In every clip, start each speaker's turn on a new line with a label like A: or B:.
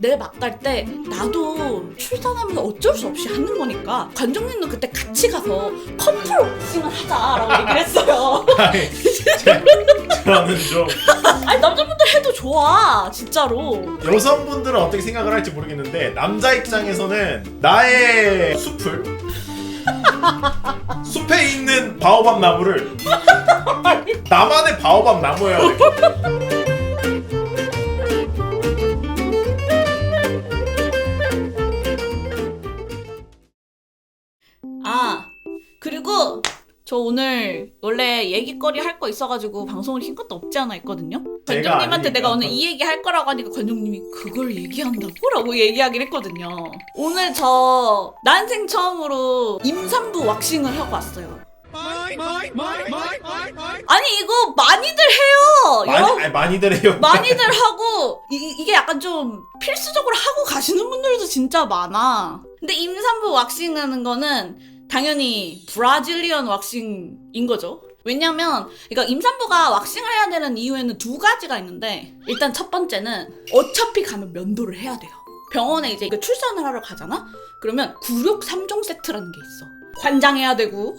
A: 내 막 갈 때 나도 출산하면서 어쩔 수 없이 하는 거니까 관장님도 그때 같이 가서 커플 왁싱을 하자라고 얘기를 했어요.
B: 저는 좀
A: 아니 남자분들 해도 좋아 진짜로.
B: 여성분들은 어떻게 생각을 할지 모르겠는데 남자 입장에서는 나의 숲에 있는 바오밥 나무를 나만의 바오밥 나무여야 돼.
A: 아 그리고 저 오늘 원래 얘기거리 할 거 있어가지고 방송을 킨 것도 없지 않아 있거든요. 관장님한테 내가 오늘 이 얘기 할 거라고 하니까 관장님이 그걸 얘기한다고? 라고 얘기하긴 했거든요. 오늘 저 난생 처음으로 임산부 왁싱을 하고 왔어요. 아니 이거 많이들 해요.
B: 많이들 해요.
A: 많이들 하고 이게 약간 좀 필수적으로 하고 가시는 분들도 진짜 많아. 근데 임산부 왁싱하는 거는 당연히 브라질리언 왁싱인 거죠. 왜냐면 그러니까 임산부가 왁싱을 해야 되는 이유에는 두 가지가 있는데, 일단 첫 번째는 어차피 가면 면도를 해야 돼요. 병원에 이제 출산을 하러 가잖아? 그러면 굴욕 3종 세트라는 게 있어. 관장해야 되고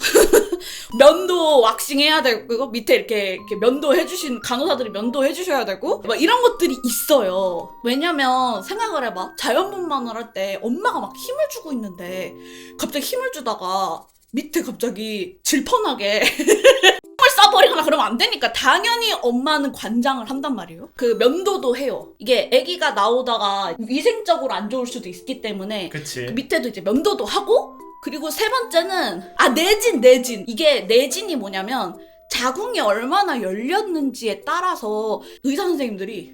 A: 면도 왁싱해야 되고, 그거 밑에 이렇게 면도해주신 간호사들이 면도해주셔야 되고 막 이런 것들이 있어요. 왜냐면 생각을 해봐. 자연분만을 할 때 엄마가 막 힘을 주고 있는데 갑자기 힘을 주다가 밑에 갑자기 질펀하게 을 쏴버리거나 그러면 안 되니까 당연히 엄마는 관장을 한단 말이에요. 그 면도도 해요. 이게 아기가 나오다가 위생적으로 안 좋을 수도 있기 때문에
B: 그치.
A: 그 밑에도 이제 면도도 하고, 그리고 세 번째는 내진. 이게 내진이 뭐냐면 자궁이 얼마나 열렸는지에 따라서 의사 선생님들이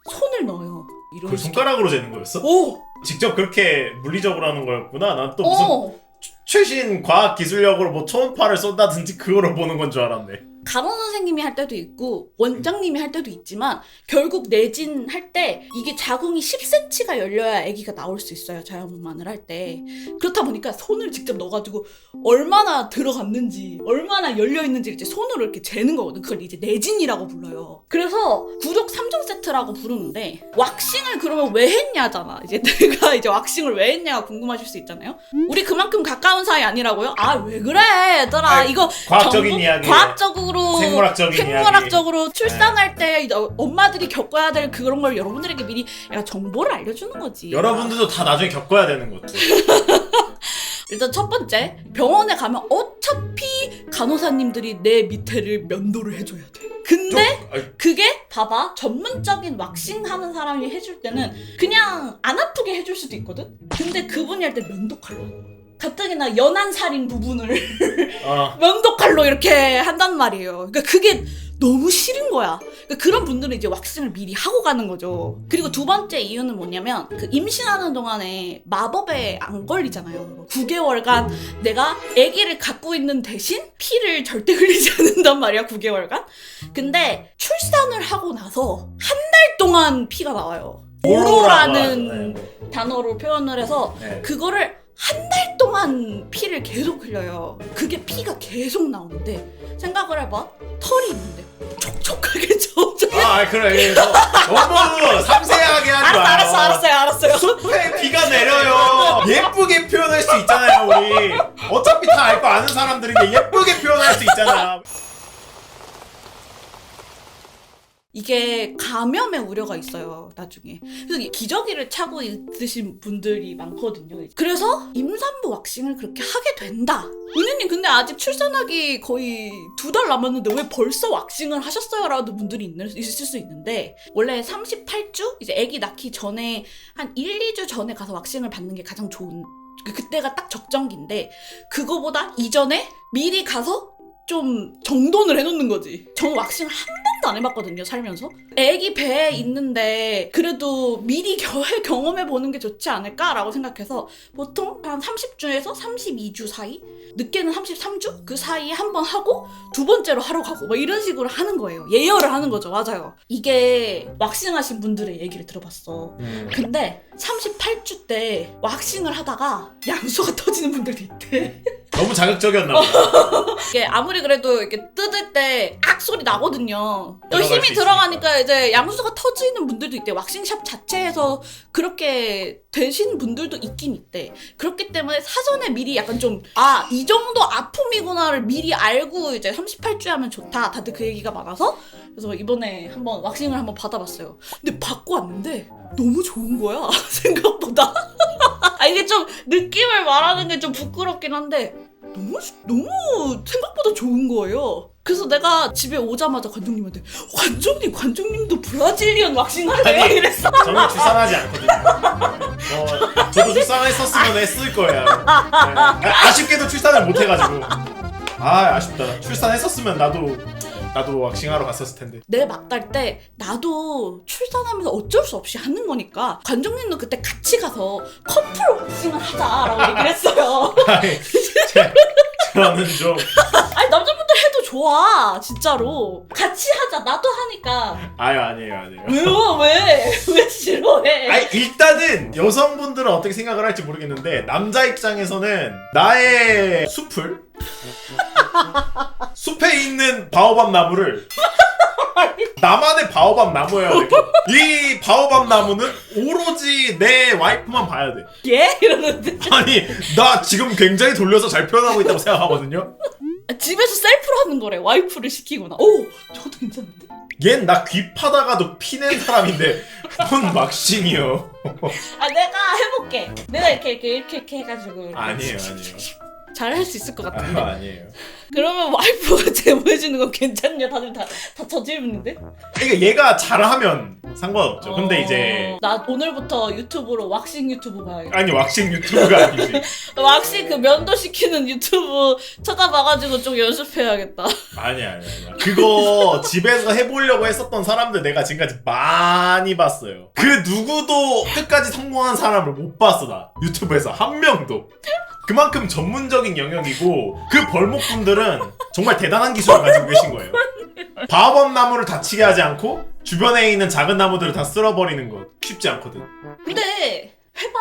A: 손을 넣어요. 이런
B: 그 손가락으로 재는 거였어?
A: 오!
B: 직접 그렇게 물리적으로 하는 거였구나. 난 또 무슨 최신 과학 기술력으로 뭐 초음파를 쏜다든지 그거를 보는 건 줄 알았네.
A: 간호 선생님이 할 때도 있고 원장님이 할 때도 있지만 결국 내진 할 때 이게 자궁이 10cm가 열려야 아기가 나올 수 있어요. 자연분만을 할 때. 그렇다 보니까 손을 직접 넣어가지고 얼마나 들어갔는지 얼마나 열려있는지 이제 손으로 이렇게 재는 거거든. 그걸 이제 내진이라고 불러요. 그래서 굴욕 3종 세트라고 부르는데, 왁싱을 그러면 왜 했냐잖아. 이제 내가 이제 왁싱을 왜 했냐가 궁금하실 수 있잖아요. 우리 그만큼 가까운 사이 아니라고요? 아 왜 그래 얘들아.
B: 아니,
A: 이거
B: 과학적인 이야기.
A: 과학적으로 생물학적으로
B: 이야기.
A: 출산할 때 엄마들이 겪어야 될 그런 걸 여러분들에게 미리 정보를 알려주는 거지.
B: 여러분들도 다 나중에 겪어야 되는 거지.
A: 일단 첫 번째, 병원에 가면 어차피 간호사님들이 내 밑에를 면도를 해줘야 돼. 근데 그게 봐봐, 전문적인 왁싱 하는 사람이 해줄 때는 그냥 안 아프게 해줄 수도 있거든? 근데 그분이 할 때 면도칼로 가뜩이나 연한 살인 부분을 면도칼로 이렇게 한단 말이에요. 그러니까 그게 너무 싫은 거야. 그러니까 그런 분들은 이제 왁싱을 미리 하고 가는 거죠. 그리고 두 번째 이유는 뭐냐면, 그 임신하는 동안에 마법에 안 걸리잖아요. 9개월간 내가 아기를 갖고 있는 대신 피를 절대 흘리지 않는단 말이야, 9개월간. 근데 출산을 하고 나서 한 달 동안 피가 나와요. 오로라는 단어로 표현을 해서 그거를 한 달 동안 피를 계속 흘려요. 그게 피가 계속 나오는데 생각을 해봐. 털이 있는데 촉촉하게 점점.
B: 그래. 너무 상세하게 하지 마요.
A: 알았어요.
B: 숲에 비가 내려요. 예쁘게 표현할 수 있잖아요, 우리. 어차피 다 알 거 아는 사람들인데 예쁘게 표현할 수 있잖아.
A: 이게 감염의 우려가 있어요, 나중에. 그래서 기저귀를 차고 있으신 분들이 많거든요. 그래서 임산부 왁싱을 그렇게 하게 된다. 은혜님 근데 아직 출산하기 거의 2달 남았는데 왜 벌써 왁싱을 하셨어요? 라는 분들이 있을 수 있는데, 원래 38주? 이제 아기 낳기 전에 한 1, 2주 전에 가서 왁싱을 받는 게 가장 좋은, 그때가 딱 적정기인데, 그거보다 이전에 미리 가서 좀 정돈을 해놓는 거지. 저는 왁싱을 한 번도 안 해봤거든요, 살면서. 애기 배에 있는데 그래도 미리 경험해보는 게 좋지 않을까라고 생각해서 보통 한 30주에서 32주 사이? 늦게는 33주? 그 사이에 한 번 하고 두 번째로 하러 가고 막 이런 식으로 하는 거예요. 예열을 하는 거죠. 맞아요. 이게 왁싱 하신 분들의 얘기를 들어봤어. 근데 38주 때 왁싱을 하다가 양수가 터지는 분들도 있대.
B: 너무 자극적이었나 보다.
A: 이게 아무리 그래도 이렇게 뜯을 때 악 소리 나거든요. 또
B: 들어갈
A: 힘이
B: 수
A: 들어가니까 이제 양수가 터지는 분들도 있대. 왁싱샵 자체에서 그렇게 되신 분들도 있긴 있대. 그렇기 때문에 사전에 미리 약간 좀 이 정도 아픔이구나를 미리 알고 이제 38주에 하면 좋다. 다들 그 얘기가 많아서 그래서 이번에 한번 왁싱을 한번 받아봤어요. 근데 받고 왔는데 너무 좋은 거야. 생각보다. 이게 좀 느낌을 말하는 게 좀 부끄럽긴 한데 너무 생각보다 좋은 거예요. 그래서 내가 집에 오자마자 관종님한테 관종님도 브라질리언 왁싱 할래?
B: 아니,
A: 이랬어.
B: 저는 출산하지 않거든요. 저도 출산했었으면 했을 거예요. 네. 아쉽게도 출산을 못 해가지고. 아쉽다. 출산했었으면 나도 왁싱하러 갔었을 텐데.
A: 내 막달 때 나도 출산하면서 어쩔 수 없이 하는 거니까 관종님도 그때 같이 가서 커플 왁싱을 하자라고 얘기를 했어요.
B: 저는 좀
A: 남자분들 해도 좋아 진짜로. 같이 하자. 나도 하니까.
B: 아니에요.
A: 왜요? 왜 싫어해?
B: 일단은 여성분들은 어떻게 생각을 할지 모르겠는데 남자 입장에서는 나의 숲에 있는 바오밥 나무를 나만의 바오밥 나무여야 돼. 이 바오밥 나무는 오로지 내 와이프만 봐야 돼.
A: 예? 이러는데
B: 아니 나 지금 굉장히 돌려서 잘 표현하고 있다고 생각하거든요.
A: 집에서 셀프로 하는 거래. 와이프를 시키거나. 오! 저것도 괜찮은데?
B: 얜 나 귀 파다가도 피낸 사람인데 뭔 왁싱이요.
A: 내가 해볼게. 내가 이렇게 해가지고.
B: 아니에요.
A: 잘 할 수 있을 것 같은데.
B: 아니에요.
A: 그러면 와이프가 제모해주는 건 괜찮냐? 다들 다 저질문인데?
B: 그러니까 얘가 잘하면 상관없죠. 근데 이제
A: 나 오늘부터 유튜브로 왁싱 유튜브 봐야겠다.
B: 아니 왁싱 유튜브가 아니지.
A: 왁싱 그 면도 시키는 유튜브 찾아봐가지고 좀 연습해야겠다.
B: 아니야. 그거 집에서 해보려고 했었던 사람들 내가 지금까지 많이 봤어요. 그 누구도 끝까지 성공한 사람을 못 봤어 나. 유튜브에서 한 명도. 그만큼 전문적인 영역이고 그 벌목분들은 정말 대단한 기술을 가지고 계신 거예요. 바오밥 나무를 다치게 하지 않고 주변에 있는 작은 나무들을 다 쓸어버리는 것 쉽지 않거든.
A: 근데 해봐.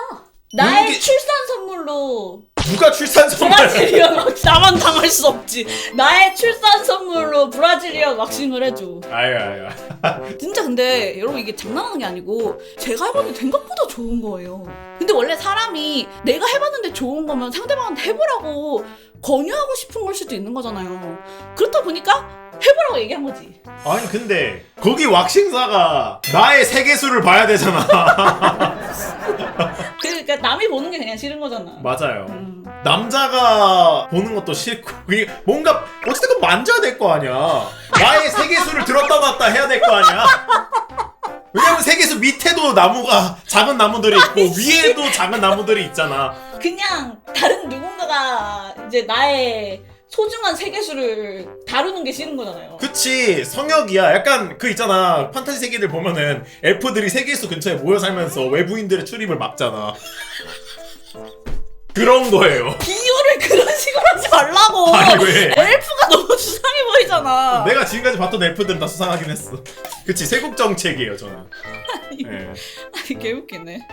A: 나의
B: 이게-
A: 출산 선물로
B: 누가 출산 선물?
A: 브라질리언 왁싱. 나만 당할 수 없지. 나의 출산 선물로 브라질리언 왁싱을 해줘.
B: 아유.
A: 진짜 근데 여러분 이게 장난하는 게 아니고 제가 해봤는데 생각보다 좋은 거예요. 근데 원래 사람이 내가 해봤는데 좋은 거면 상대방한테 해보라고 권유하고 싶은 걸 수도 있는 거잖아요. 그렇다 보니까 해보라고 얘기한 거지.
B: 아니 근데 거기 왁싱사가 나의 세계수를 봐야 되잖아.
A: 그러니까 남이 보는 게 그냥 싫은 거잖아.
B: 맞아요. 남자가 보는 것도 싫고 그게 뭔가 어쨌든 만져야 될 거 아니야. 나의 세계수를 들었다 놨다 해야 될 거 아니야. 왜냐면 세계수 밑에도 나무가 작은 나무들이 있고 위에도 작은 나무들이 있잖아.
A: 그냥 다른 누군가가 이제 나의 소중한 세계수를 다루는 게 싫은 거잖아요.
B: 그치 성역이야. 약간 그 있잖아 판타지 세계들 보면은 엘프들이 세계수 근처에 모여 살면서 외부인들의 출입을 막잖아. 그런 거예요.
A: 비유를 그런 식으로 하지 말라고.
B: 아니 왜?
A: 엘프가 너무 수상해 보이잖아.
B: 내가 지금까지 봤던 엘프들은 다 수상하긴 했어. 그치 세국 정책이에요 저는.
A: 아니
B: 네.
A: 개웃기네.